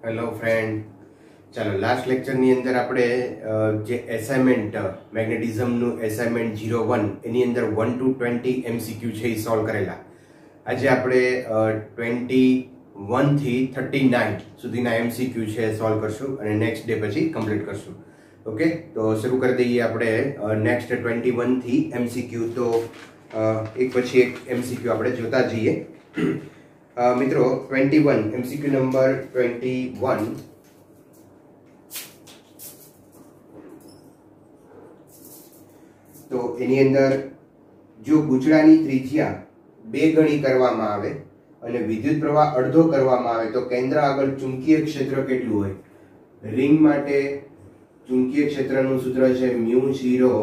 Hello friend, ચાલો last લેક્ચરની અંદર આપણે જે એસાઇનમેન્ટ મેગ્નેટિઝમનું એસાઇનમેન્ટ 01 એની અંદર 1 to 20 MCQ છે એ સોલ્વ કરેલા. આજે આપણે 21 થી 39 સુધીના MCQ છે સોલ્વ કરશું અને નેક્સ્ટ ડે પછી કમ્પ્લીટ કરશું. ઓકે, તો શરૂ કરી દઈએ આપણે નેક્સ્ટ 21 થી MCQ. તો એક પછી એક MCQ આપણે જોતા જઈએ. મિત્રો 21 MCQ નંબર 21. તો એની અંદર જો ગૂંચળાની ત્રિજ્યા 2 ગણી કરવામાં આવે અને વિદ્યુત પ્રવાહ અડધો કરવામાં આવે તો કેન્દ્ર આગળ ચુંબકીય ક્ષેત્ર કેટલું હોય? રિંગ માટે ચુંબકીય ક્ષેત્રનું સૂત્ર છે μ0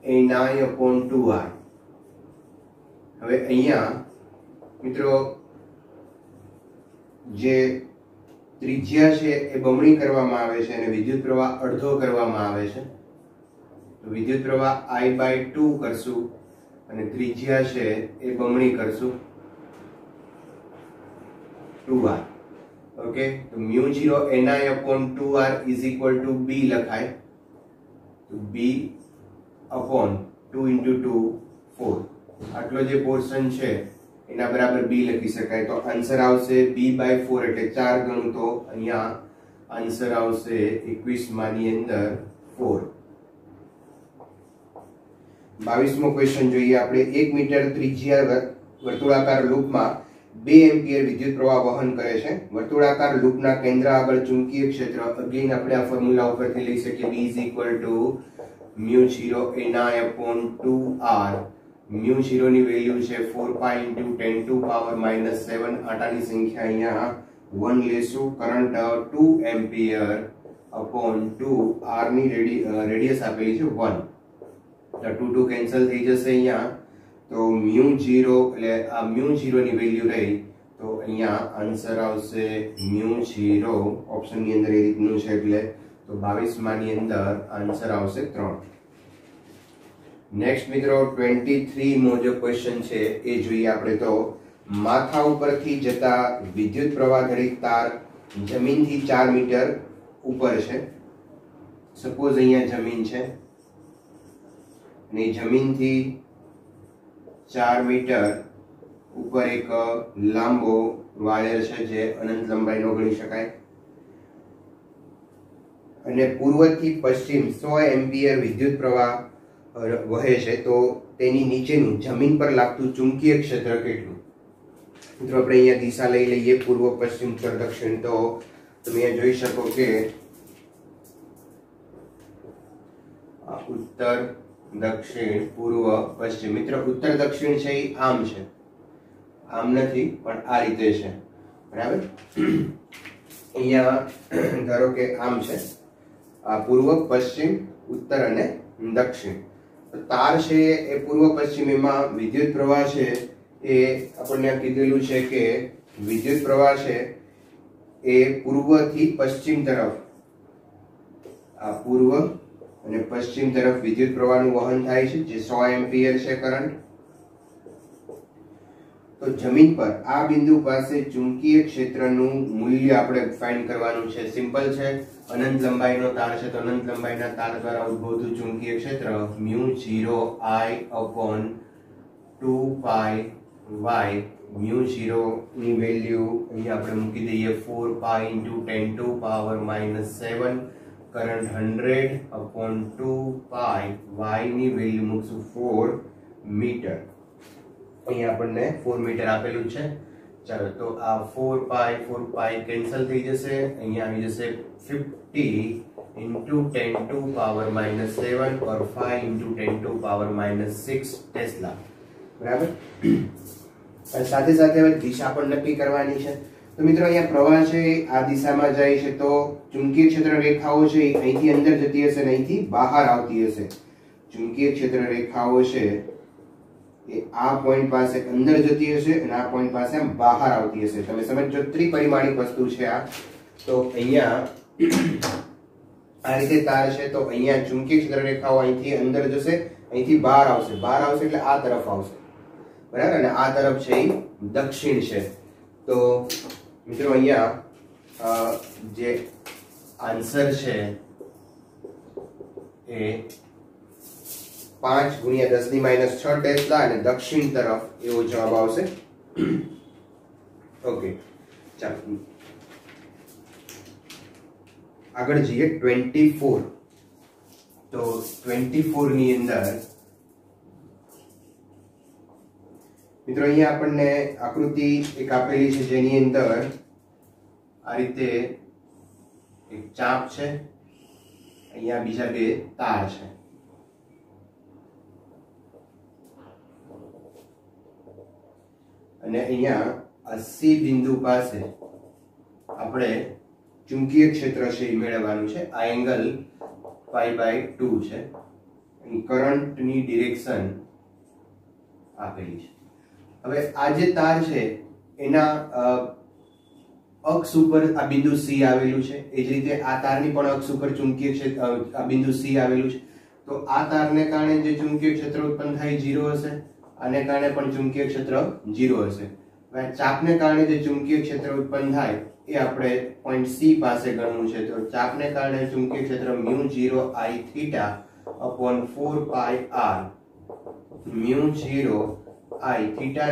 Ni/2r. હવે અહીંયા મિત્રો જે ત્રિજ્યા છે એ બમણી કરવામાં આવે છે અને વિદ્યુત પ્રવાહ અડધો કરવામાં આવે છે. તો વિદ્યુત પ્રવાહ I/2 કરશું અને ત્રિજ્યા છે એ બમણી કરશું 2r. ઓકે, તો μ0 Ni/2r is equal to b લખાય. તો b upon 2 into 2 4. આટલો જે પોર્શન છે એના બરાબર b લખી શકાય. તો આન્સર આવશે b/4 એટલે 4 ગણું. તો અહીંયા આન્સર આવશે 21 માની અંદર 4. 22મો ક્વેશ્ચન જોઈએ આપણે. 1 મીટર ત્રિજ્યા વર્તુળાકાર લૂપમાં 2 એમ્પિયર વિદ્યુત પ્રવાહ વહન કરે છે. વર્તુળાકાર લૂપના કેન્દ્ર આગળ ચુંબકીય ક્ષેત્ર, અગેન આપણે આ ફોર્મ્યુલા ઉપરથી લઈ શકીએ. b is equal to μ0 Ni/2r. μ0 ની વેલ્યુ છે 4π × 10⁻⁻7. આટાની સંખ્યા અહીંયા 1 લેશું. કરંટ 2 એમ્પિયર upon 2 r ની રેડિયસ આપેલી છે 1. તો 2 કેન્સલ થઈ જશે અહીંયા. તો μ0 એટલે આ μ0 ની વેલ્યુ રહી. તો અહીંયા આન્સર આવશે μ0 ઓપ્શન ની અંદર એ રીતનું છે એટલે. તો 22 માની અંદર આન્સર આવશે 3. નેક્સ્ટ મિત્રો 23 મો જે ક્વેશ્ચન છે એ જોઈએ આપણે. તો માથા ઉપરથી જતા વિદ્યુત પ્રવાહ ધરી તાર જમીનથી 4 મીટર ઉપર છે. સપોઝ અહીંયા જમીન છે અને જમીનથી 4 મીટર ઉપર એક લાંબો વાયર છે જે અનંત લંબાઈનો ગણી શકાય અને પૂર્વથી પશ્ચિમ 100 એમ્પિયર વિદ્યુત પ્રવાહ વહે છે. તો તેની નીચેનું જમીન પર લાગતું ચુંબકીય ક્ષેત્ર કેટલું? મિત્રો આપણે અહીંયા દિશા લઈ લઈએ, પૂર્વ પશ્ચિમ ઉત્તર દક્ષિણ. તો તમે અહીંયા જોઈ શકો કે ઉત્તર દક્ષિણ પૂર્વ પશ્ચિમ. મિત્રો ઉત્તર દક્ષિણ છે એ આમ છે, આમ નથી પણ આ રીતે છે, બરાબર. અહીંયા ધારો કે આમ છે, આ પૂર્વ પશ્ચિમ ઉત્તર અને દક્ષિણ. તાર છે એ પૂર્વ પશ્ચિમીમાં વિદ્યુત પ્રવાહ છે એ આપણને કીધેલું છે કે વિદ્યુત પ્રવાહ છે એ પૂર્વથી પશ્ચિમ તરફ, આ પૂર્વ અને પશ્ચિમ તરફ વિદ્યુત પ્રવાહનું વહન થાય છે જે 100 એમ્પિયર છે કરંટ. તો જમીન પર આ બિંદુ પાસે ચુંબકીય ક્ષેત્રનું મૂલ્ય આપણે ફાઇન્ડ કરવાનું છે. સિમ્પલ છે, અનંત લંબાઈનો તાર છે તો અનંત લંબાઈના તાર દ્વારા ઉદ્ભવતું ચુંબકીય ક્ષેત્ર μ0I/2πy. μ0 ની વેલ્યુ અહીંયા આપણે મૂકી દઈએ 4π × 10⁻⁻7. કરંટ 100/2π. y ની વેલ્યુ મૂકશું 4 મીટર. અહીંયા આપણને 4 મીટર આપેલું છે. ચાલો, તો આ 4π કેન્સલ થઈ જશે. અહીંયા આવી જશે 50 × 10⁻⁻7 or 5 × 10⁻⁶ ટેસ્લા, બરાબર. સાથે સાથે હવે દિશા પણ નક્કી કરવાની છે. તો મિત્રો અહીંયા પ્રવાહ છે આ દિશામાં જાય છે તો ચુંબકીય ક્ષેત્ર રેખાઓ છે અહીંથી અંદર જતી હશે અને અહીંથી બહાર આવતી હશે. ચુંબકીય ક્ષેત્ર રેખાઓ છે એ આ પોઈન્ટ પાસે અંદર જતી હશે અને આ પોઈન્ટ પાસે આમ બહાર આવતી હશે. તમે સમજો, ત્રિપરિમાણિક વસ્તુ છે આ. તો અહીંયા આ રીતે તાર છે તો અહીંયા ચુંબકીય ક્ષેત્ર રેખાઓ અહીંથી અંદર જશે, અહીંથી બહાર આવશે. બહાર આવશે એટલે આ તરફ આવશે, બરાબર. અને આ તરફ છે એ દક્ષિણ છે. તો મિત્રો અહીંયા જે આન્સર છે એ 5 ગુણ્યા 10⁻6 ટેસ્લા અને દક્ષિણ તરફ એવો જવાબ આવશે. ઓકે, ચાલો આગળ જઈએ. 24. તો 24 ની અંદર મિત્રો અહીંયા આપણને આકૃતિ એક આપેલી છે જેની અંદર આ રીતે એક ચાપ છે, અહીંયા બીજા બે તાર છે. અને અહીંયા આ સી બિંદુ પાસે આપણે ચુંબકીય ક્ષેત્ર છે એ મેળવવાનું છે. આ એંગલ π/2 છે. કરંટની ડિરેક્શન આપેલી છે. હવે આ જે તાર છે એના અક્ષ ઉપર આ બિંદુ સી આવેલું છે. એ જ રીતે આ તારની પણ અક્ષ ઉપર ચુંબકીય ક્ષેત્ર આ બિંદુ સી આવેલું છે. તો આ તારને કારણે જે ચુંબકીય ક્ષેત્ર ઉત્પન્ન થાય 0 હશે, આને કારણે પણ ચુંબકીય ક્ષેત્ર 0 હશે. હવે ચાપને કારણે જે ચુંબકીય ક્ષેત્ર ઉત્પન્ન થાય એ આપણે પોઈન્ટ સી પાસે ગણવું છે. તો ચાપને કારણે ચુંબકીય ક્ષેત્ર μ0I/4πr μ0I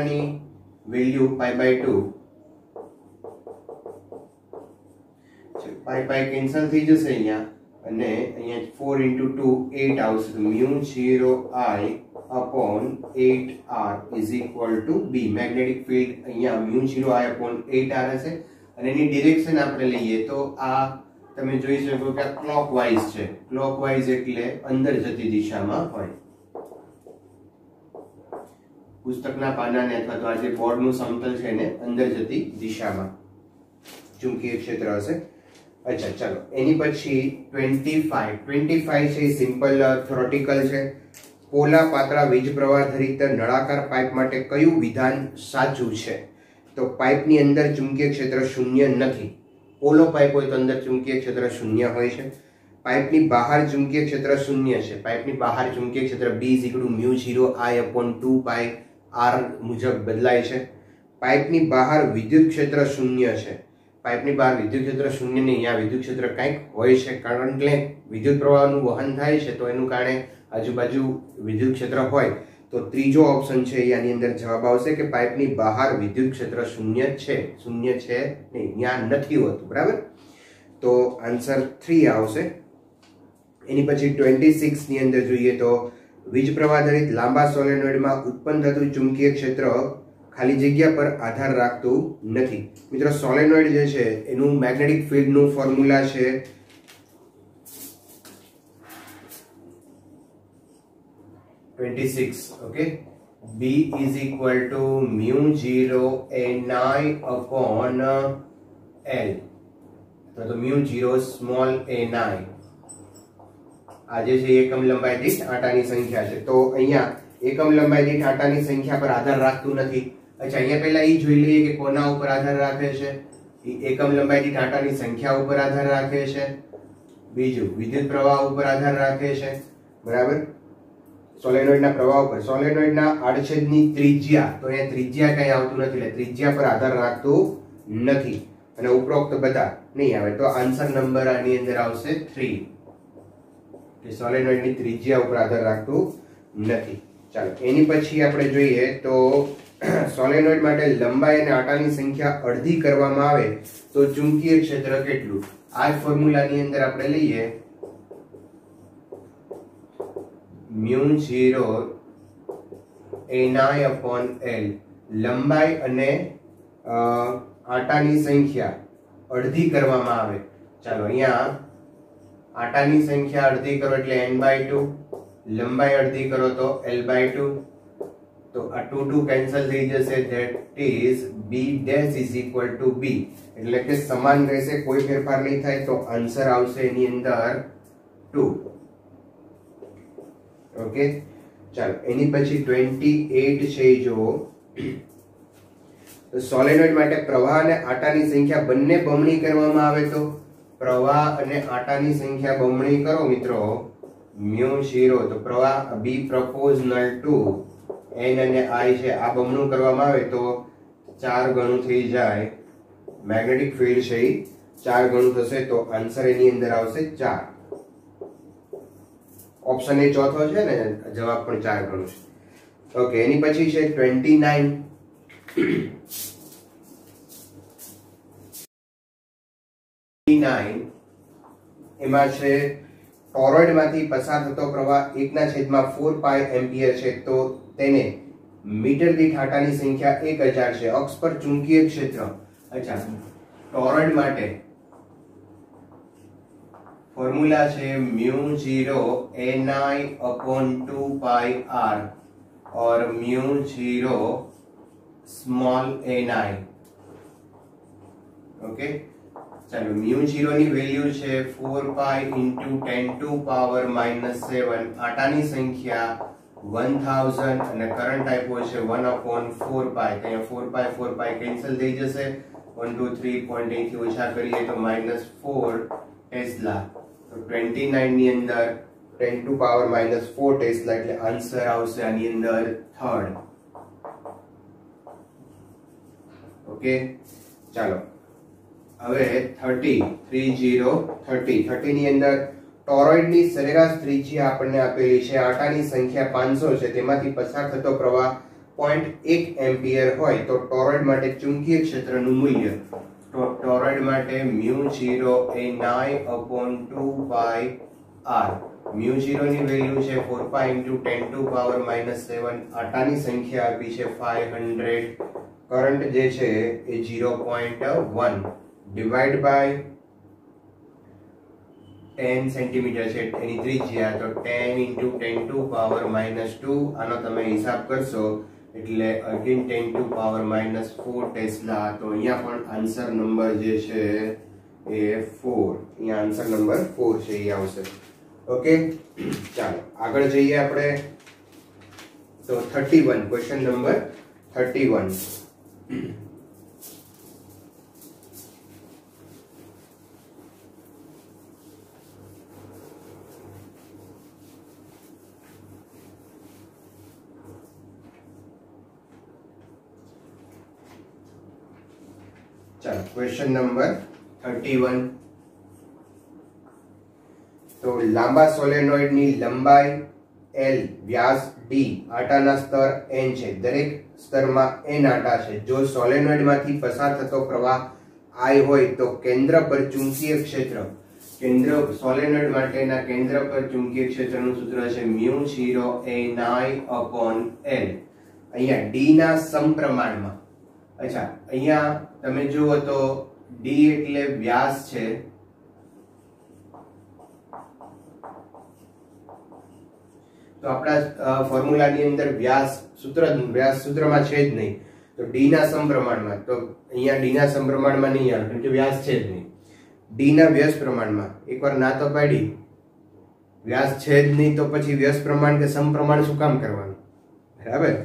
ની વેલ્યુ π/2 પાઈ પાઈ કેન્સલ થઈ જશે અહીંયા, અને અહીંયા 4 × 2 8 આવશે. તો μ0I/8r = b. મેગ્નેટિક ફિલ્ડ અહીંયા μ0I/8r હશે. અને એની ડિરેક્શન આપણે લઈએ તો આ તમે જોઈ શકો કે ક્લોકવાઇઝ છે. ક્લોકવાઇઝ એટલે અંદર જતી દિશામાં હોય. પુસ્તકના પાનાને અથવા તો આ જે બોર્ડનું સમતલ છે એને અંદર જતી દિશામાં ચુંબકીય ક્ષેત્ર હશે. અચ્છા, ચાલો એની પછી 25 છે એ સિમ્પલ થિયોરેટિકલ છે. પોલા પાતળા વીજ પ્રવાહ ધરિત નળાકાર પાઇપ માટે કયું વિધાન સાચું છે? તો પાઇપની અંદર ચુંબકીય ક્ષેત્ર શૂન્ય નથી. પોલો પાઇપ હોય તો અંદર ચુંબકીય ક્ષેત્ર શૂન્ય હોય છે. પાઇપની બહાર ચુંબકીય ક્ષેત્ર શૂન્ય છે. પાઇપની બહાર ચુંબકીય ક્ષેત્ર B = μ0I/2πr મુજબ બદલાય છે. પાઇપની બહાર વિદ્યુત ક્ષેત્ર શૂન્ય છે. પાઇપની બહાર વિદ્યુત ક્ષેત્ર શૂન્ય નહીં, અહીંયા વિદ્યુત ક્ષેત્ર કંઈક હોય છે, કારણ કે વિદ્યુત પ્રવાહનું વહન થાય છે તો એનું કારણે આજુબાજુ વિદ્યુત ક્ષેત્ર હોય. તો ત્રીજો ઓપ્શન છે આની અંદર જવાબ આવશે કે પાઇપની બહાર વિદ્યુત ક્ષેત્ર શૂન્ય છે નહીં, ત્યાં નથી હોતું. બરાબર, તો આન્સર 3 આવશે. એની પછી 26 ની અંદર જોઈએ તો વીજ પ્રવાહ ધરિત લાંબા સોલેનોઇડમાં ઉત્પન્ન થતું ચુંબકીય ક્ષેત્ર ખાલી જગ્યા પર આધાર રાખતું નથી. મિત્રો સોલેનોઇડ જે છે એનું મેગ્નેટિક ફિલ્ડનું ફોર્મ્યુલા છે ઓકે, B = μ0a9/L. તો μ0a9 આ જે છે એકમ લંબાઈ દીઠ આંટાની સંખ્યા છે. તો અહીંયા એકમ લંબાઈ દીઠ આંટાની સંખ્યા પર આધાર રાખતું નથી. અચ્છા, અહીંયા પહેલા એ જોઈ લઈએ કે કોના ઉપર આધાર રાખે છે. એકમ લંબાઈ દીઠ આંટાની સંખ્યા ઉપર આધાર રાખે છે. બીજું વિદ્યુત પ્રવાહ ઉપર આધાર રાખે છે. બરાબર, સોલેનોઇડના પ્રવાહ ઉપર. સોલેનોઇડના આડછેદની ત્રિજ્યા, તો અહીંયા ત્રિજ્યા કઈ આવતું નથી એટલે ત્રિજ્યા પર આધાર રાખતું નથી. અને ઉપરોક્ત બધા નહીં આવે. તો આન્સર નંબર આની અંદર આવશે 3 કે સોલેનોઇડની ત્રિજ્યા ઉપર આધાર રાખતું નથી. ચાલો એની પછી આપણે જોઈએ તો સોલેનોઇડ માટે લંબાઈ અને આંટાની સંખ્યા અડધી કરવામાં આવે તો ચુંબકીય ક્ષેત્ર કેટલું? આ ફોર્મ્યુલાની અંદર આપણે લઈએ μ0a9/L. લંબાઈ અને આંટાની સંખ્યા અડધી કરવામાં આવે. ચાલો અહીંયા આંટાની સંખ્યા અડધી કરો એટલે n/2, લંબાઈ અડધી કરો તો L/2. તો આ 2 કેન્સલ થઈ જશે. That is B' = B. એટલે કે સમાન રહેશે, કોઈ ફેરફાર નહીં થાય. તો આન્સર આવશે એની અંદર 2. ઓકે, ચાલો એની પછી 28 છે. જો સોલેનોઇડ માટે પ્રવાહ અને આંટાની સંખ્યા બંને બમણી કરવામાં આવે તો પ્રવાહ અને આંટાની સંખ્યા બમણી કરો મિત્રો μ0. તો પ્રવાહ B proportional to n અને I છે, આ બમણું કરવામાં આવે તો 4 ગણું થઈ જાય મેગ્નેટિક ફિલ્ડ છે 4 ગણું થશે તો આન્સર એની અંદર આવશે 4. ઓપ્શન એ ચોથો છે ને, જવાબ પણ 4 ગણું છે. ઓકે, એની પછી છે 29. એમાં છે ટોરોઇડ માંથી પસાર થતો પ્રવાહ 1/4 પાઈ એમ્પિયર છે, તો તેને મીટર દીઠ આંટાની સંખ્યા 1000 છે. અક્ષ પર ચુંબકીય ક્ષેત્ર. અચ્છા, ટોરોઇડ માટે ફોર્મ્યુલા છે μ0 ni/2 પાઈ r और μ0 स्मॉल ni. ओके, चलो μ0 ની વેલ્યુ છે 4 પાઈ * 10⁻⁻7. આંટાની સંખ્યા 1000 અને કરંટ આપ્યો છે 1/4 પાઈ. તો અહીંયા 4 પાઈ કેન્સલ થઈ જશે. 1 2 3.8 થી ઓછા કરીએ તો -4 ટેસ્લા. તો 29 ની અંદર 10⁻⁻4 ટેસ્લા એટલે આન્સર આવશે આની અંદર 3rd. ઓકે, ચાલો હવે 30 ની અંદર ટોરોઇડ ની સરેરાશ ત્રિજ્યા આપણને આપેલી છે. આંટાની સંખ્યા 500 છે, તેમાંથી પસાર થતો પ્રવાહ 0.1 એમ્પિયર હોય તો ટોરોઇડ માટે ચુંબકીય ક્ષેત્રનું મૂલ્ય. તો ટોરોઇડ માટે μ0 એ 9/2 પાઈ r. μ0 ની વેલ્યુ છે 4 પાઈ * 10⁻⁻7. આંટાની સંખ્યા આપી છે 500. કરંટ જે છે એ 0.1 ડિવાઇડ બાય 10 સેન્ટીમીટર છે એની ત્રિજ્યા, તો 10 * 10⁻². આનો તમે હિસાબ કરશો એટલે અગેન 10⁻⁻4 ટેસ્લા. તો અહીંયા પણ આન્સર નંબર જે છે એ 4. અહીંયા આન્સર નંબર 4 છે, એ આવશે. ઓકે, ચાલો આગળ જઈએ આપણે. તો 31, ક્વેશ્ચન નંબર 31. ચાલો ક્વેશ્ચન નંબર 31. તો લાંબા સોલેનોઇડ ની લંબાઈ L, વ્યાસ D, આંટાના સ્તર N છે. દરેક સ્તરમાં N આંટા છે. જો સોલેનોઇડ માંથી પસાર થતો પ્રવાહ I હોય તો કેન્દ્ર પર ચુંબકીય ક્ષેત્ર. સોલેનોઇડ માટેના કેન્દ્ર પર ચુંબકીય ક્ષેત્રનું સૂત્ર છે μ0 એ 9/L. અહીંયા D ના સમપ્રમાણમાં. અચ્છા, અહીંયા તમે જુઓ તો D એટલે વ્યાસ છે. તો આપણા ફોર્મ્યુલાની અંદર વ્યાસ સૂત્રમાં છે જ નહીં. તો D ના સમપ્રમાણમાં, તો અહીંયા D ના સમપ્રમાણમાં નહીં આવે કેમ કે વ્યાસ છે જ નહીં. D ના વ્યસ્ત પ્રમાણમાં. એકવાર ના તો પાડી, વ્યાસ છે જ નહીં તો પછી વ્યસ્ત પ્રમાણ કે સમપ્રમાણ શું કામ કરવાનું? બરાબર.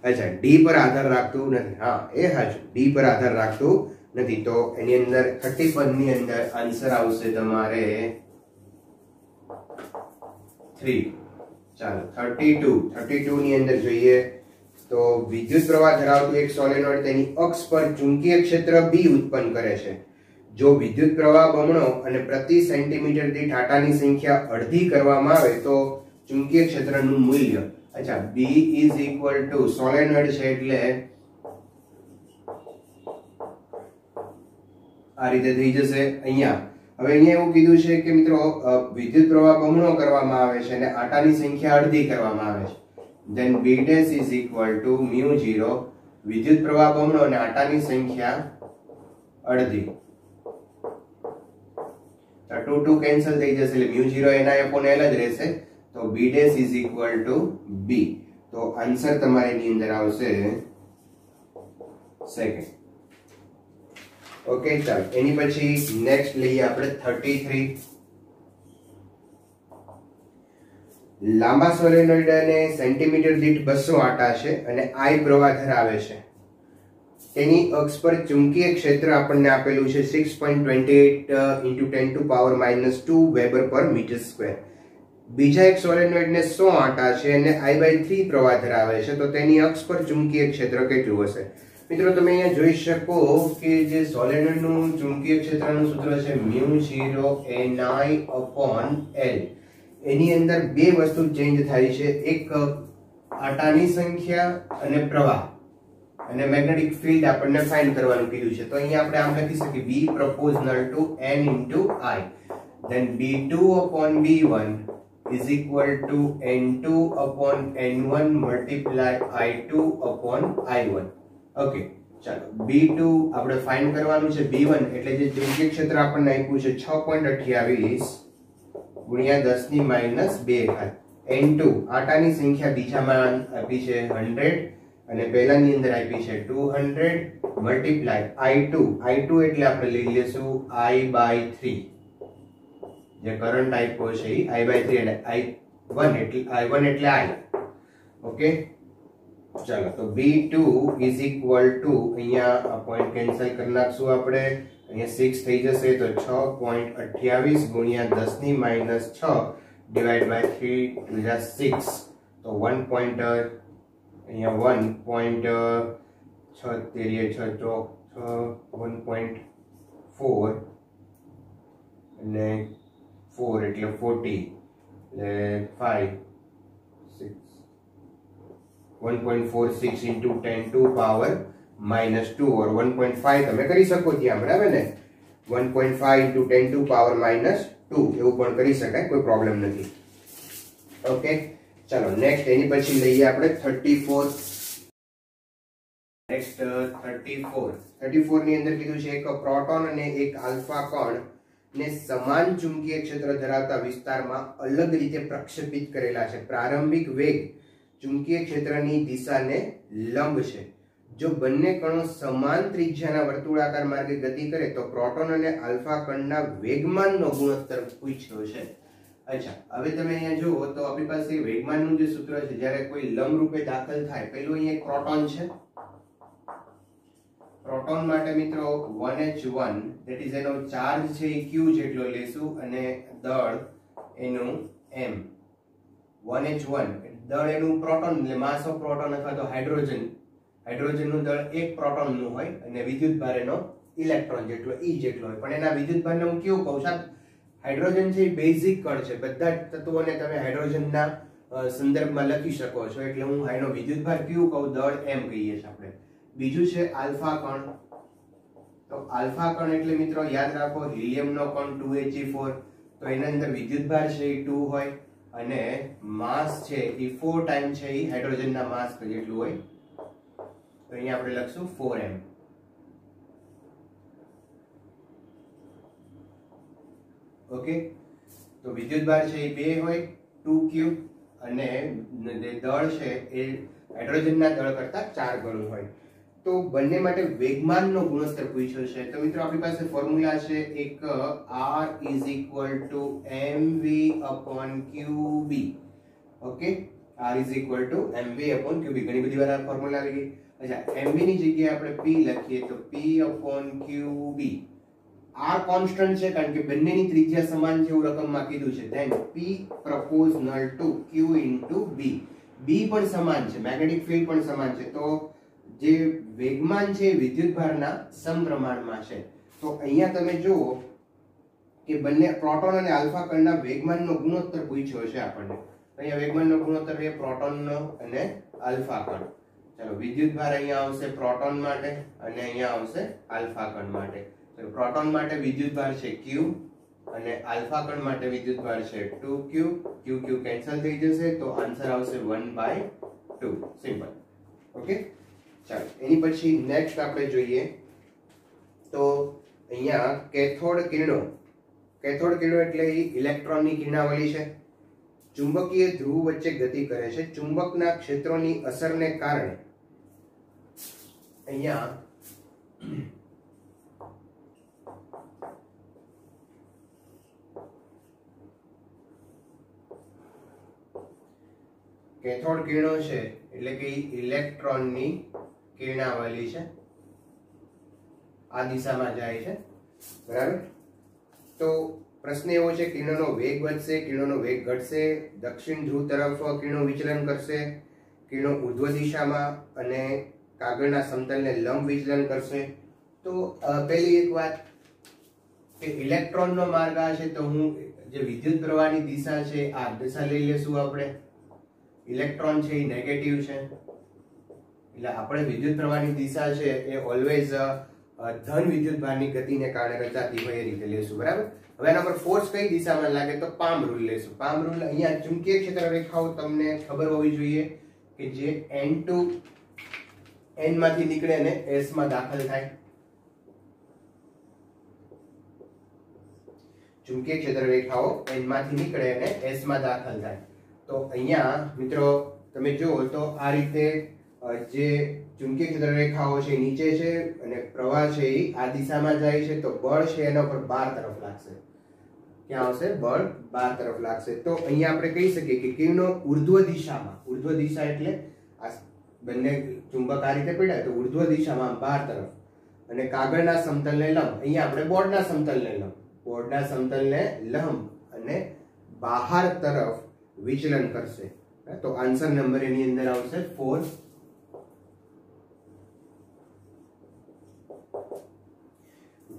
અચ્છા, D પર આધાર રાખતું નથી. હા, એ હાચું, D પર આધાર રાખતું નથી. તો એની અંદર 31 ની અંદર આન્સર આવશે તમારે 3. ચાલો 32 ની અંદર જોઈએ તો વિદ્યુત પ્રવાહ ધરાવતું એક સોલેનોઇડ તેની અક્ષ પર ચુંબકીય ક્ષેત્ર B ઉત્પન્ન કરે છે. જો વિદ્યુત પ્રવાહ બમણો અને પ્રતિ સેન્ટીમીટર દીઠ આંટાની સંખ્યા અડધી કરવામાં આવે તો ચુંબકીય ક્ષેત્રનું મૂલ્ય. અચ્છા, B = સોલેનોઇડ છે એટલે આ રીતે થઈ જશે. અહીંયા એવું કીધું છે કે મિત્રો વિદ્યુત પ્રવાહ બમણો કરવામાં આવે છે અને આંટાની સંખ્યા અડધી કરવામાં આવે છે. then B' = μ0, વિદ્યુત પ્રવાહ બમણો અને આંટાની સંખ્યા અડધી. 2 2 કેન્સલ થઈ જશે એટલે μ0 ni/L જ રહેશે. તો B' = B. તો આન્સર તમારે એની અંદર આવશે 2nd. ઓકે, ચાલો એની પછી નેક્સ્ટ લઈએ આપણે 33. લાંબા સોલેનોઇડ અને સેન્ટીમીટર દીઠ 200 આંટા છે અને I પ્રવાહ ધરાવે છે. તેની અક્ષ પર ચુંબકીય ક્ષેત્ર આપણને આપેલું છે 6.28 × 10⁻² વેબર પર મીટર સ્ક્વેર. બીજા એક સોલેનોઇડને 100 આંટા છે અને I/3 પ્રવાહ ધરાવે છે. તો તેની અક્ષ પર ચુંબકીય ક્ષેત્ર કેટલું હશે? મિત્રો તમે અહીંયા જોઈ શકો કે જે સોલેનોઇડ નું ચુંબકીય ક્ષેત્રનું સૂત્ર છે μ0ni/L. એની અંદર બે વસ્તુ ચેન્જ થાય છે, એક આટાની સંખ્યા અને પ્રવાહ, અને મેગ્નેટિક ફિલ્ડ આપણને ફાઇન્ડ કરવાનું કીધું છે. તો અહીંયા આપણે આમ લખી શકીએ B proportional to n into I, then B2/B1 is equal to N2/N1 multiply I2/I1. Okay, ચાલો B2 આપણે ફાઇન્ડ કરવાનું છે. B1 એટલે જે ચુંબકીય ક્ષેત્ર આપણને આપ્યું છે 6.28 ગુણ્યા 10⁻². N2 આટાની સંખ્યા બીજામાં આપી છે 100 અને પહેલાની અંદર આપી છે 200 મલ્ટીપ્લાય I2 એટલે આપણે લઈ લેશું I/3, જે કરંટ આપ્યો છે એ I/3 અને I1 એટલે I. ઓકે, ચાલો તો B2 is equal to, અહીંયા આ પોઈન્ટ કેન્સલ કરી નાખશું આપણે, અહીંયા 6 થઈ જશે તો 6.28 ગુણ્યા 10⁻6 ડિવાઇડ બાય 3 = 6, તો 1.4 અને 4 એટલે 40, એટલે 5 6 1.46 into 10 to power -2 or 1.5 તમે કરી શકો ત્યાં, બરાબર ને? 1.5 into 10 to power -2 એવું પણ કરી શકાય, કોઈ પ્રોબ્લેમ નથી. ઓકે, ચાલો નેક્સ્ટ એની પછી લઈએ આપણે 34. નેક્સ્ટ 34 ની અંદર કીધું છે એક પ્રોટોન અને એક આલ્ફા કણ ને સમાન ચુંબકીય ક્ષેત્ર ધરાવતા વિસ્તારમાં અલગ રીતે પ્રક્ષેપિત કરેલા છે. પ્રારંભિક વેગ ચુંબકીય ક્ષેત્રની દિશાને લંબ છે. જો બંને કણો સમાન ત્રિજ્યાના વર્તુળાકાર માર્ગે ગતિ કરે તો પ્રોટોન અને આલ્ફા કણના વેગમાનનો ગુણોત્તર પૂછ્યો છે. અચ્છા, હવે તમે અહીંયા જુઓ તો આપણી પાસે વેગમાનનું જે સૂત્ર છે, જ્યારે કોઈ લંબ રૂપે દાખલ થાય, પહેલું અહીંયા પ્રોટોન છે. પ્રોટોન માટે મિત્રો 1h1 that is એનો ચાર્જ છે એ q જેટલો લેશું અને દળ એનું m. 1h1 દળ એનું પ્રોટોન એટલે માસ ઓફ પ્રોટોન અથવા તો હાઇડ્રોજનનું દળ એક પ્રોટોનનું હોય અને વિદ્યુતભાર એનો ઇલેક્ટ્રોન જેટલો e જેટલો હોય. પણ એના વિદ્યુતભારને હું કેવું કહું છું, હાઇડ્રોજન છે એ બેઝિક કણ છે, બધા તત્વોને તમે હાઇડ્રોજનના સંદર્ભમાં લખી શકો છો, એટલે હું એનો વિદ્યુતભાર કેવું કહું, દળ m કહીએ છીએ આપણે. બીજું છે આલ્ફા કણ. તો આલ્ફા કણ એટલે મિત્રો યાદ રાખો હિલિયમનો કણ 2He4, તો એના અંદર વિદ્યુતભાર છે એ 2 હોય અને માસ છે એ 4 ટાઈમ છે એ હાઇડ્રોજનના માસ જેટલું હોય. તો અહીંયા આપણે લખશું 4m. ઓકે, તો વિદ્યુતભાર છે એ 2 હોય 2q અને જે દળ છે એ હાઇડ્રોજનના દળ કરતા 4 ગણું હોય. તો બંને માટે વેગમાનનો ગુણોત્તર પૂછ્યો છે. તો મિત્રો આપણી પાસે ફોર્મ્યુલા છે એક R is equal to mv/qb. Okay, R is equal to mv/qb. ઘણી બધી વાર આ ફોર્મ્યુલા આવી ગઈ. અચ્છા, mv ની જગ્યાએ આપણે p લખીએ તો p/qb. R કોન્સ્ટન્ટ છે કારણ કે બંનેની ત્રિજ્યા સમાન છે એવું રકમમાં કીધું છે. then p proportional to q into b. b પણ સમાન છે, મેગ્નેટિક ફિલ્ડ પણ સમાન છે, તો જે વેગમાન છે વિદ્યુતભારના સમપ્રમાણમાં છે. તો અહીંયા તમે જુઓ કે બંને પ્રોટોન અને આલ્ફા કણના વેગમાનનો ગુણોત્તર પૂછ્યો છે આપણને. અહીંયા વેગમાનનો ગુણોત્તર છે પ્રોટોનનો અને આલ્ફા કણ. ચાલો, વિદ્યુતભાર અહીંયા આવશે પ્રોટોન માટે અને અહીંયા આવશે આલ્ફા કણ માટે. તો પ્રોટોન માટે વિદ્યુતભાર છે q અને આલ્ફા કણ માટે વિદ્યુતભાર છે 2q. q કેન્સલ થઈ જશે તો આન્સર આવશે 1/2. સિમ્પલ. ઓકે, ચાલો એની પછી નેક્સ્ટ આપણે જોઈએ તો અહીંયા કેથોડ કિરણો. કેથોડ કિરણો એટલે ઇલેક્ટ્રોનની કિરણાવલી છે. ચુંબકીય ધ્રુવ વચ્ચે ગતિ કરે છે. ચુંબકના ક્ષેત્રોની અસરને કારણે અહીંયા કેથોડ કિરણો છે એટલે કે ઇલેક્ટ્રોનની કિરણાવલી છે, આ દિશામાં જાય છે, બરાબર. તો પ્રશ્ન એવો છે કિરણોનો વેગ વધશે, કિરણોનો વેગ ઘટશે, દક્ષિણ ધ્રુવ તરફ કિરણો વિચલન કરશે, કિરણો ઉર્ધ્વ દિશામાં અને કાગળના સમતલને લંબ વિચલન કરશે. તો પહેલી એક વાત કે ઇલેક્ટ્રોનનો માર્ગ આ છે, તો હું જે વિદ્યુત પ્રવાહની દિશા છે આ દિશા લઈ લેશું આપણે. ઇલેક્ટ્રોન છે એ નેગેટિવ છે, એટલે આપણે વિદ્યુત પ્રવાહની દિશા છે એ ઓલવેઝ ધન વિદ્યુત ભારની ગતિને કારણે રચાતી હોય એ રીતે લેશું, બરાબર. હવે એના પર ફોર્સ કઈ દિશામાં લાગે તો પામ રૂલ લેશું. પામ રૂલ અહીંયા ચુંબકીય ક્ષેત્ર રેખાઓ તમને ખબર હોવી જોઈએ કે જે n2 n માંથી નીકળે અને s માં દાખલ થાય. ચુંબકીય ક્ષેત્ર રેખાઓ n માંથી નીકળે અને s માં દાખલ થાય. તો અહીંયા મિત્રો તમે જુઓ તો આ રીતે જે ચુંબકીય ક્ષેત્ર રેખાઓ છે નીચે છે અને પ્રવાહ છે એ આ દિશામાં જાય છે, તો બળ છે એના ઉપર 12 તરફ લાગશે. ક્યાં આવશે? બળ 12 તરફ લાગશે. તો અહીંયા આપણે કહી શકીએ કે કિરણો ઉર્ધ્વ દિશામાં, ઉર્ધ્વ દિશા એટલે આ બંને ચુંબક આ રીતે પડ્યા તો ઉર્ધ્વ દિશામાં 12 તરફ, અને કાગળના સમતલને લંબ, અહીંયા આપણે બોર્ડના સમતલને લંબ, બોર્ડના સમતલને લંબ અને બહાર તરફ વિચલન કરશે. તો આન્સર નંબર એની અંદર આવશે 4.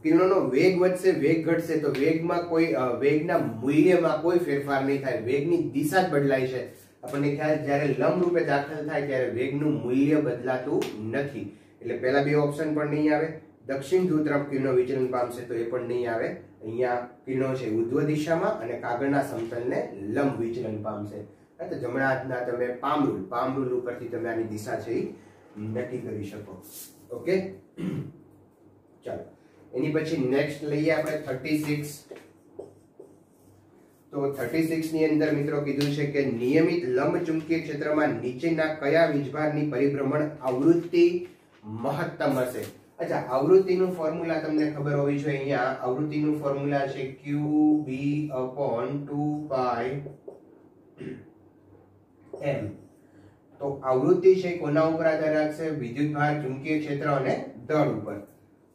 કિરણોનો વેગ વધશે, વેગ ઘટશે, તો વેગમાં કોઈ વેગના મૂલ્યમાં કોઈ ફેરફાર નહીં થાય, વેગની દિશા જ બદલાય છે. આપણને ખ્યાલ, જ્યારે લંબ રૂપે દાખલ થાય ત્યારે વેગનું મૂલ્ય બદલાતું નથી. એટલે પહેલા બે ઓપ્શન પણ નહીં આવે. દક્ષિણ ધ્રુવ તરફ કિરણો વિચલન પામશે તો એ પણ નહીં આવે. અહીંયા કિરણો છે ઉર્ધ્વ દિશામાં અને કાગળના સમતલને લંબ વિચલન પામશે. તો જમણા હાથના તમે પામ રૂલ ઉપરથી તમે આની દિશા છે એ નક્કી કરી શકો. ઓકે, ચાલો એની પછી નેક્સ્ટ લઈએ આપણે 36. તો 36 ની અંદર મિત્રો કીધું છે કે નિયમિત લંબ ચુંબકીય ક્ષેત્રમાં નીચેના કયા વીજભારની પરિભ્રમણ આવૃત્તિ મહત્તમ હશે? અચ્છા, આવૃત્તિનું ફોર્મ્યુલા તમને ખબર હોવી જોઈએ. અહીંયા આવૃત્તિનું ફોર્મ્યુલા છે qB/2πm. તો આવૃત્તિ છે કોના ઉપર આધાર રાખશે? વિદ્યુતભાર, ચુંબકીય ક્ષેત્ર અને દળ ઉપર.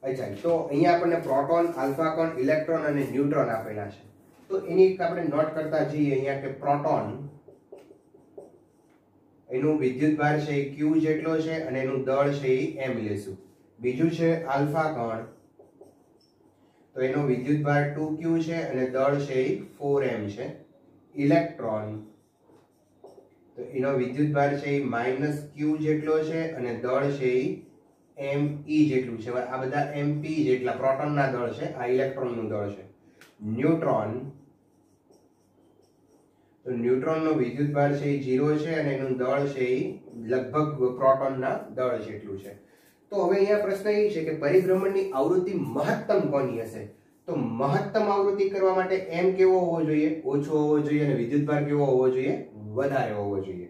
અચ્છા, તો અહીંયા આપણને પ્રોટોન, આલ્ફા કણ, ઇલેક્ટ્રોન અને ન્યુટ્રોન આપેલા છે. તો એની આપણે નોટ કરતા જઈએ અહીંયા કે પ્રોટોન એનું વિદ્યુતભાર છે એ q જેટલો છે અને એનું દળ છે એ m લેશું. બીજું છે આલ્ફા કણ, તો એનો વિદ્યુતભાર 2q છે અને દળ છે એ 4m છે. ઇલેક્ટ્રોન, તો એનો વિદ્યુતભાર છે એ -q જેટલો છે અને દળ છે એ me જેટલું છે. આ બધા mp જેટલા પ્રોટોનના દળ છે, આ ઇલેક્ટ્રોનનું દળ છે. ન્યુટ્રોન, તો ન્યુટ્રોનનો વિદ્યુતભાર છે એ 0 છે અને એનું દળ છે એ લગભગ પ્રોટોનના દળ જેટલું છે. તો હવે અહીંયા પ્રશ્ન એ છે કે પરિભ્રમણની આવૃત્તિ મહત્તમ કોની હશે? તો મહત્તમ આવૃત્તિ કરવા માટે m કેવો હોવો જોઈએ? ઓછો હોવો જોઈએ. અને વિદ્યુતભાર કેવો હોવો જોઈએ? વધારે હોવો જોઈએ,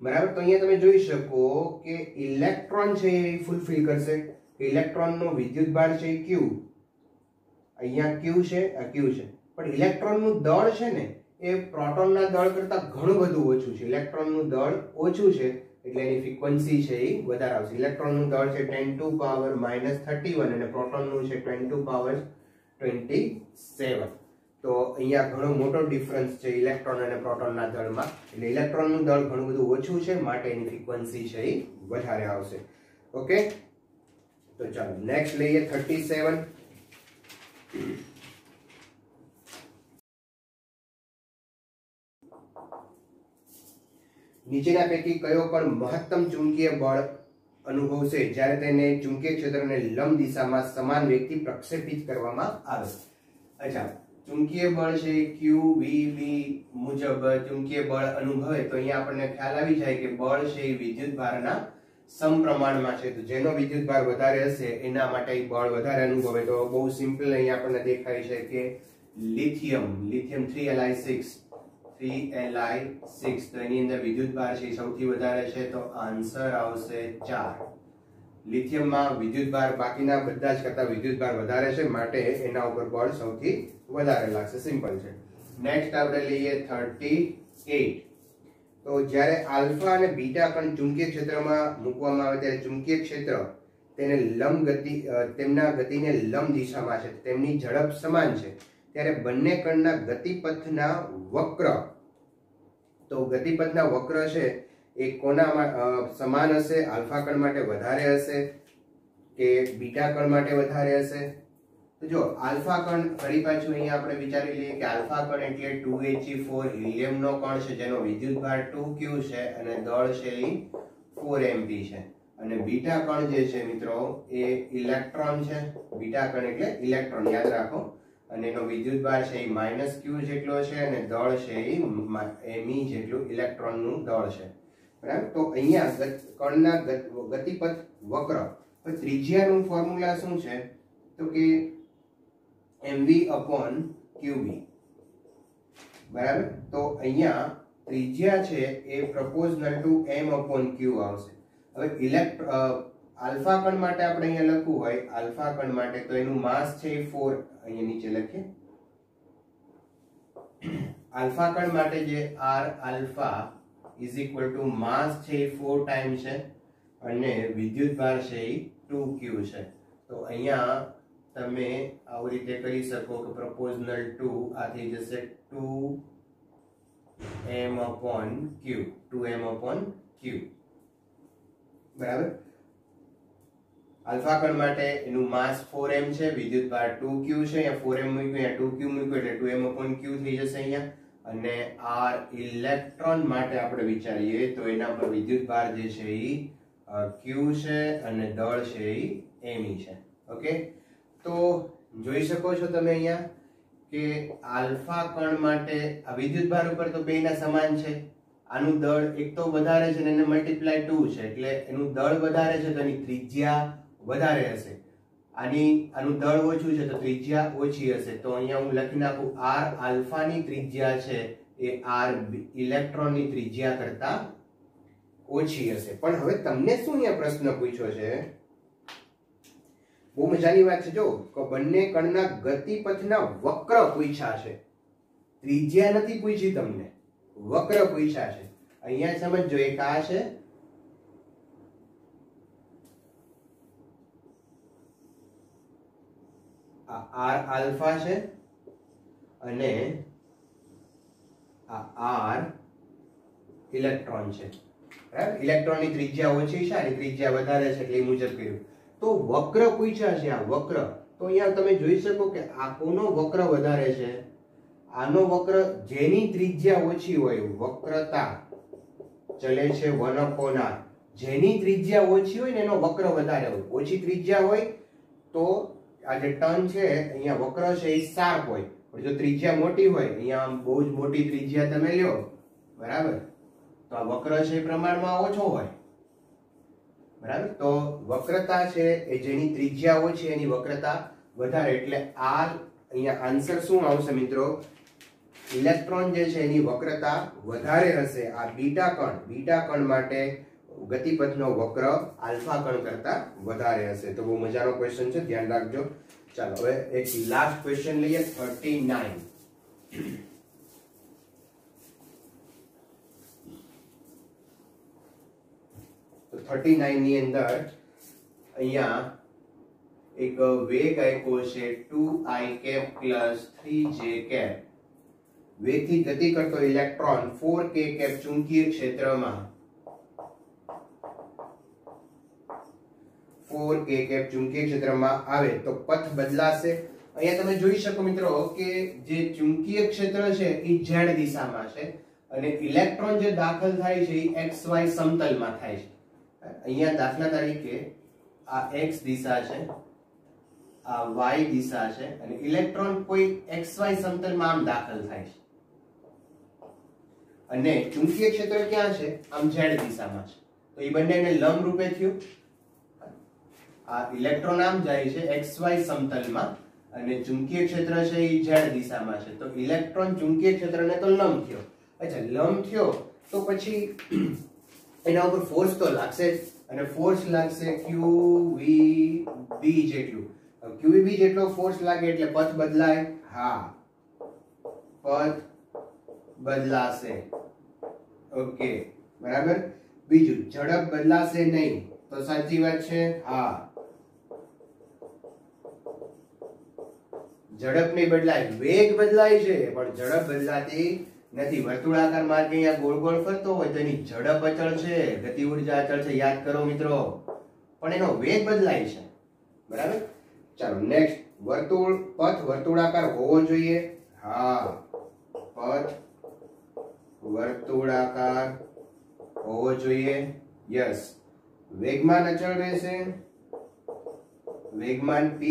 બરાબર. તો અહીંયા તમે જોઈ શકો કે ઇલેક્ટ્રોન છે એ ફૂલફિલ કરશે. ઇલેક્ટ્રોનનો વિદ્યુતભાર છે q, અહીંયા q છે, આ q છે, પણ ઇલેક્ટ્રોનનું દળ છે ને એ પ્રોટોનના દળ કરતા ઘણું બધું ઓછું છે. ઇલેક્ટ્રોનનું દળ ઓછું છે એટલે એની ફ્રીક્વન્સી છે એ વધારે આવશે. ઇલેક્ટ્રોનનું દળ છે 10⁻³ અને પ્રોટોનનું છે 10⁻27. તો અહીંયા ઘણો મોટો ડિફરન્સ છે ઇલેક્ટ્રોન અને પ્રોટોનના દળમાં. એટલે ઇલેક્ટ્રોનનું દળ ઘણું બધું ઓછું છે, માટે એની ફ્રીક્વન્સી છે એ વધારે આવશે. ઓકે, તો ચાલો નેક્સ્ટ લઈએ 37. નીચેના પૈકી કયો કણ મહત્તમ ચુંબકીય બળ અનુભવશે જ્યારે તેને ચુંબકીય ક્ષેત્રને લંબ દિશામાં સમાન વેગથી પ્રક્ષેપિત કરવામાં આવે? અચ્છા, ચુંબકીય બળ છે QVB મુજબ ચુંબકીય બળ અનુભવે તો અહીંયા આપણને ખ્યાલ આવી જાય કે બળ છે એ વિદ્યુતભારના સમપ્રમાણમાં છે. તો જેનો વિદ્યુતભાર વધારે હશે એના માટે બળ વધારે અનુભવે. તો બહુ સિમ્પલ અહીંયા આપણને દેખાય છે કે લિથિયમ 3Li6, તો એની અંદર વિદ્યુતભાર છે સૌથી વધારે છે. તો આન્સર આવશે 4. લિથિયમમાં વિદ્યુતભાર બાકીના બધા જ કરતા વિદ્યુતભાર વધારે છે, માટે એના ઉપર બળ સૌથી વધારે લાગશે. સિમ્પલ છે. નેક્સ્ટ આપણે લઈએ 38. તો જ્યારે આલ્ફા અને બીટા કણ ચુંબકીય ક્ષેત્રમાં મૂકવામાં આવે ત્યારે ચુંબકીય ક્ષેત્ર તેને લંબ ગતિ, તેમના ગતિને લંબ દિશામાં છે, તેમની ઝડપ સમાન છે, ત્યારે બંને કણના ગતિપથના વક્ર, તો ગતિપથના વક્ર છે એ કોના સમાન હશે? આલ્ફા કણ માટે વધારે હશે કે બીટા કણ માટે વધારે હશે? તો જો આલ્ફા કણ ફરી પાછું અહીંયા આપણે વિચારી લઈએ કે આલ્ફા કણ એટલે 2He4 હિલિયમ નો કણ છે જેનો વિદ્યુતભાર 2q છે અને દળ છે એ 4mp છે. અને બીટા કણ જે છે મિત્રો એ ઇલેક્ટ્રોન છે. બીટા કણ એટલે ઇલેક્ટ્રોન, યાદ રાખો. અને એનો વિદ્યુતભાર છે એ -q જેટલો છે અને દળ છે એ me જેટલું ઇલેક્ટ્રોનનું દળ છે. બરાબર. તો અહીંયા કણના ગતિપથ વક્ર. તો ત્રિજ્યાનું ફોર્મ્યુલા શું છે? તો કે mv/qb. બરાબર. તો અહીંયા ત્રિજ્યા છે એ પ્રોપોર્શનલ ટુ m/q આવશે. હવે આલ્ફા કણ માટે આપણે અહીંયા લખવું હોય, આલ્ફા કણ માટે તો એનું માસ છે એ 4, અહીંયા નીચે લખીએ. આલ્ફા કણ માટે જે r alpha is equal to mass છે એ 4 ટાઈમ છે અને વિદ્યુતભાર છે એ 2q છે. તો અહીંયા તમે આવી રીતે કરી શકો કે પ્રોપોર્શનલ ટુ આ થઈ જશે 2m/q. બરાબર. આલ્ફા કણ માટે એનું માસ 4m છે, વિદ્યુતભાર 2q છે. અહીંયા 4m મૂક્યું, અહીંયા 2q મૂક્યું એટલે 2m/q થઈ જશે અહીંયા. અને r ઇલેક્ટ્રોન માટે આપણે વિચારીએ તો એના પર વિદ્યુતભાર જે છે એ q છે અને દળ છે એ me છે. ઓકે. તો જોઈ શકો છો તમે અહીંયા કે આલ્ફા કણ માટે આ વિદ્યુતભાર ઉપર તો બેયના સમાન છે. આનું દળ એક તો વધારે છે અને એને મલ્ટીપ્લાય 2 છે એટલે એનું દળ વધારે છે તો એની ત્રિજ્યા વધારે હશે. આનું દળ ઓછું છે તો ત્રિજ્યા ઓછી હશે. તો અહીંયા હું લખી નાખું r આલ્ફા ની ત્રિજ્યા છે એ r ઇલેક્ટ્રોન ની ત્રિજ્યા કરતા ઓછી હશે. પણ હવે તમને શું અહીંયા પ્રશ્ન પૂછ્યો છે? બહુ મજાની વાત છે. જો બંને કણના ગતિપથના વક્ર પૂછ્યા છે, ત્રિજ્યા નથી પૂછી તમને, વક્ર પૂછ્યા છે. અહીંયા સમજો, એક આ છે આ r આલ્ફા છે અને આ r ઇલેક્ટ્રોન છે. બરાબર. ઇલેક્ટ્રોનની ત્રિજ્યા ઓછી છે અને ત્રિજ્યા વધારે છે એટલે એ મુજબ કર્યું. તો વક્ર પૂછ્યા છે, આ વક્ર. તો અહીંયા તમે જોઈ શકો કે આ કોનો વક્ર વધારે છે? આનો વક્ર જેની ત્રિજ્યા ઓછી હોય, વક્રતા ચલે છે 1/r. જેની ત્રિજ્યા ઓછી હોય ને એનો વક્ર વધારે હોય. ઓછી ત્રિજ્યા હોય તો આ જે ટર્ન છે અહીંયા વક્ર છે એ શાર્પ હોય. પણ જો ત્રિજ્યા મોટી હોય, અહીંયા બહુ જ મોટી ત્રિજ્યા તમે લ્યો, બરાબર, તો આ વક્ર છે એ પ્રમાણમાં ઓછો હોય. બરાબર. તો વક્રતા છે એ જેની ત્રિજ્યા ઓછી એની વક્રતા વધારે. એટલે આ અહીંયા આન્સર શું આવશે મિત્રો? ઇલેક્ટ્રોન જે છે એની વક્રતા વધારે હશે. આ બીટા કણ માટે ગતિપથનો વક્ર આલ્ફા કણ કરતા વધારે હશે. તો બહુ મજાનો ક્વેશ્ચન છે, ધ્યાન રાખજો. ચાલો હવે એક લાસ્ટ ક્વેશ્ચન લઈએ, 39. તો 39 ની અંદર અહીંયા એક વેગ આપ્યો છે 2i પ્લસ 3j. વેગથી ગતિ કરતો ઇલેક્ટ્રોન 4k ચુંબકીય ક્ષેત્રમાં 4k ચુંબકીય ક્ષેત્રમાં આવે તો પથ બદલાશે. અહીંયા તમે જોઈ શકો મિત્રો કે જે ચુંબકીય ક્ષેત્ર છે એ z દિશામાં છે અને ઇલેક્ટ્રોન જે દાખલ થાય છે એ xy સમતલમાં થાય છે. અહીંયા દાખલા તરીકે આ x દિશા છે, આ y દિશા છે અને ઇલેક્ટ્રોન કોઈ xy સમતલમાં આમ દાખલ થાય છે અને ચુંબકીય ક્ષેત્ર ક્યાં છે? આમ z દિશામાં છે. તો એ બંનેને લંબ રૂપે થયું. આ ઇલેક્ટ્રોન આમ જાય છે xy સમતલમાં અને ચુંબકીય ક્ષેત્ર છે એ z દિશામાં છે. તો ઇલેક્ટ્રોન ચુંબકીય ક્ષેત્રને તો લંબ થયો. અચ્છા, લંબ થયો તો પછી એના ઉપર ફોર્સ તો લાગશે જ અને ફોર્સ લાગશે QVB જેટલું. QVB જેટલો ફોર્સ લાગે એટલે પથ બદલાય. હા, પથ બદલાશે. ઓકે, બરાબર. બીજું, ઝડપ બદલાશે નહીં. તો સાચી વાત છે. હા, ઝડપ નહીં બદલાય, વેગ બદલાય છે પણ ઝડપ બદલાતી નથી. વર્તુળાકાર માર્ગ અહીંયા ગોળ ગોળ ફરતો હોય તો એની ઝડપ અચળ છે, ગતિ ઉર્જા અચળ છે, યાદ કરો મિત્રો. પણ એનો વેગ બદલાય છે. બરાબર. ચાલો નેક્સ્ટ. પથ વર્તુળાકાર હોવો જોઈએ. હા, પથ વર્તુળાકાર હોવો જોઈએ. યસ. વેગમાન અચળ રહેશે. વેગમાન p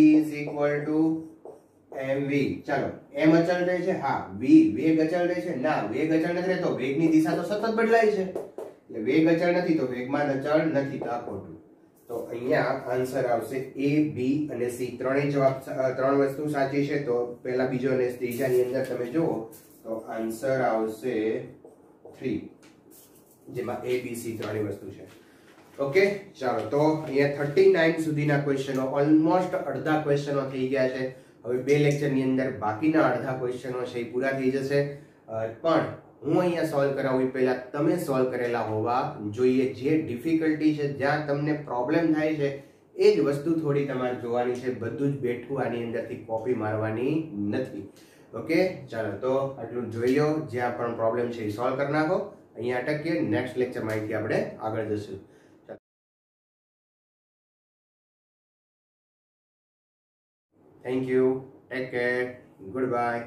mv. ચાલો, m અચળ રહે છે. હા, v વેગ અચળ રહે છે. ના, વેગ અચળ નથી રહેતો. વેગની દિશા તો સતત બદલાય છે. એટલે વેગ અચળ નથી તો વેગમાન અચળ નથી. તો આ ખોટું. તો અહીંયા આન્સર આવશે a, b અને c. ત્રણેય જવાબ, ત્રણ વસ્તુ સાચી છે. તો પહેલા, બીજો અને ત્રીજાની અંદર તમે જુઓ તો આન્સર આવશે 3, જેમાં a, b, c ત્રણેય વસ્તુ છે. ઓકે, ચાલો. તો અહીંયા 39 સુધીના ક્વેશ્ચનો, ઓલમોસ્ટ અડધા ક્વેશ્ચનો થઈ ગયા છે. હવે 2 લેક્ચરની અંદર બાકીના અડધા ક્વેશ્ચનો છે એ પૂરા થઈ જશે. પણ હું અહીંયા સોલ્વ કરાવું એ પહેલા તમે સોલ્વ કરેલા હોવા જોઈએ. જે ડિફિકલ્ટી છે, જ્યાં તમને પ્રોબ્લેમ થાય છે, એ જ વસ્તુ થોડી તમારે જોવાની છે. બધું જ બેઠું આની અંદરથી કોપી મારવાની નથી. ઓકે, ચાલો. તો આટલું જોઈ લો. જ્યાં પણ પ્રોબ્લેમ છે એ સોલ્વ કરી નાખો. અહીંયા અટકીએ. નેક્સ્ટ લેક્ચરમાં અહીંથી આપણે આગળ જશું. Thank you. Take care. Goodbye.